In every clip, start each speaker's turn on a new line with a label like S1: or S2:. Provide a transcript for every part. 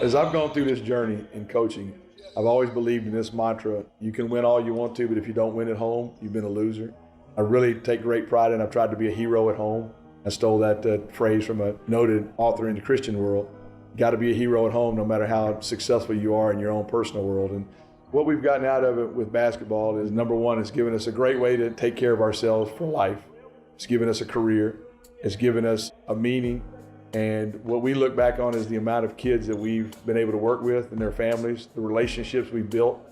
S1: As I've gone through this journey in coaching, I've always believed in this mantra: you can win all you want to, but if you don't win at home, you've been a loser. I really take great pride in I've tried to be a hero at home. I stole that phrase from a noted author in the Christian world. Got to be a hero at home no matter how successful you are in your own personal world. And what we've gotten out of it with basketball is, number one, it's given us a great way to take care of ourselves for life. It's given us a career. It's given us a meaning. And what we look back on is the amount of kids that we've been able to work with and their families, the relationships we've built.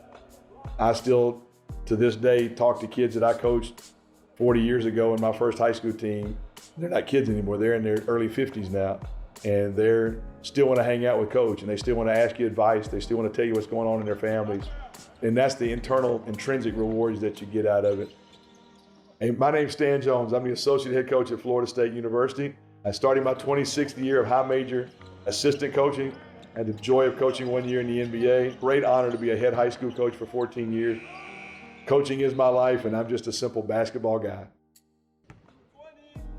S1: I still, to this day, talk to kids that I coached 40 years ago in my first high school team. They're not kids anymore. They're in their early 50s now. And they're still want to hang out with coach, and they still want to ask you advice. They still want to tell you what's going on in their families. And that's the internal, intrinsic rewards that you get out of it. Hey, my name's Stan Jones. I'm the associate head coach at Florida State University. I started my 26th year of high major assistant coaching. I had the joy of coaching 1 year in the NBA. Great honor to be a head high school coach for 14 years. Coaching is my life, and I'm just a simple basketball guy.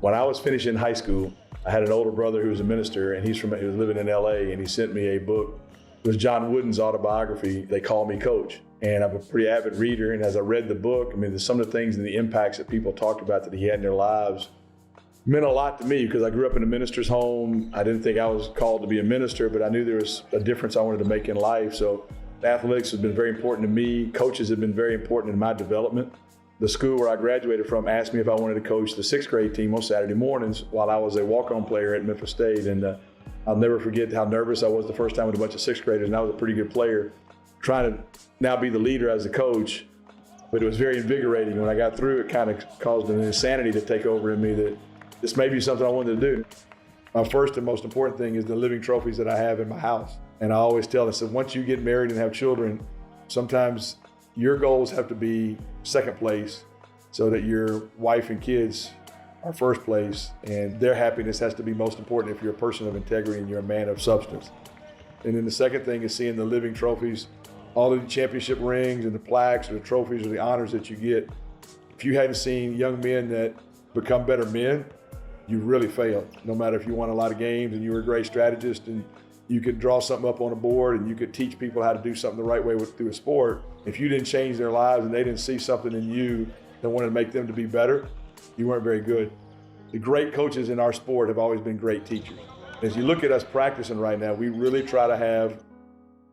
S1: When I was finishing high school, I had an older brother who was a minister, and he was living in LA, and he sent me a book. It was John Wooden's autobiography, They Call Me Coach. And I'm a pretty avid reader, and as I read the book, I mean, some of the things and the impacts that people talked about that he had in their lives meant a lot to me, because I grew up in a minister's home. I didn't think I was called to be a minister, but I knew there was a difference I wanted to make in life. So athletics has been very important to me. Coaches have been very important in my development. The school where I graduated from asked me if I wanted to coach the sixth grade team on Saturday mornings while I was a walk-on player at Memphis State. And I'll never forget how nervous I was the first time with a bunch of sixth graders, and I was a pretty good player, trying to now be the leader as a coach. But it was very invigorating. When I got through, it kind of caused an insanity to take over in me that this may be something I wanted to do. My first and most important thing is the living trophies that I have in my house. And I always tell them, I said, once you get married and have children, sometimes your goals have to be second place so that your wife and kids are first place, and their happiness has to be most important if you're a person of integrity and you're a man of substance. And then the second thing is seeing the living trophies, all of the championship rings and the plaques or the trophies or the honors that you get. If you hadn't seen young men that become better men, you really failed. No matter if you won a lot of games and you were a great strategist and you could draw something up on a board and you could teach people how to do something the right way through a sport. If you didn't change their lives and they didn't see something in you that wanted to make them to be better, you weren't very good. The great coaches in our sport have always been great teachers. As you look at us practicing right now, we really try to have,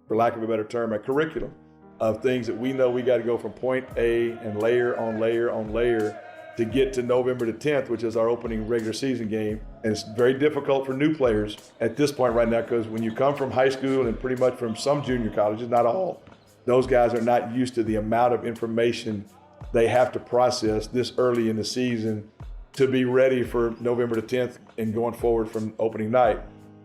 S1: for lack of a better term, a curriculum of things that we know we got to go from point A and layer on layer on layer to get to November the 10th, which is our opening regular season game. And it's very difficult for new players at this point right now, because when you come from high school and pretty much from some junior colleges, not all, those guys are not used to the amount of information they have to process this early in the season to be ready for November the 10th and going forward from opening night.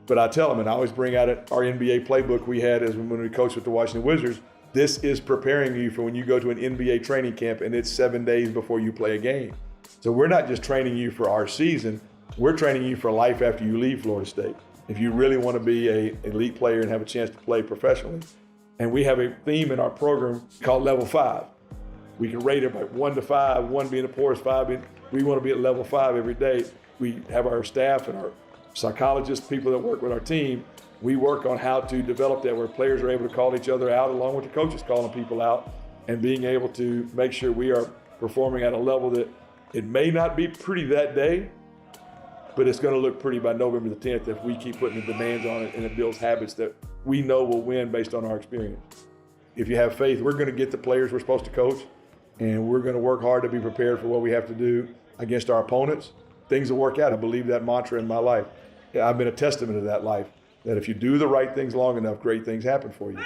S1: But I tell them, and I always bring out our NBA playbook we had as when we coached with the Washington Wizards, this is preparing you for when you go to an NBA training camp and it's 7 days before you play a game. So we're not just training you for our season, we're training you for life after you leave Florida State. If you really want to be an elite player and have a chance to play professionally. And we have a theme in our program called Level 5. We can rate it by 1 to 5, 1 being the poorest, 5 being, we want to be at level 5 every day. We have our staff and our psychologists, people that work with our team. We work on how to develop that where players are able to call each other out along with the coaches calling people out and being able to make sure we are performing at a level that it may not be pretty that day, but it's going to look pretty by November the 10th if we keep putting the demands on it and it builds habits that we know will win based on our experience. If you have faith, we're going to get the players we're supposed to coach, and we're going to work hard to be prepared for what we have to do against our opponents. Things will work out. I believe that mantra in my life. I've been a testament to that life, that if you do the right things long enough, great things happen for you.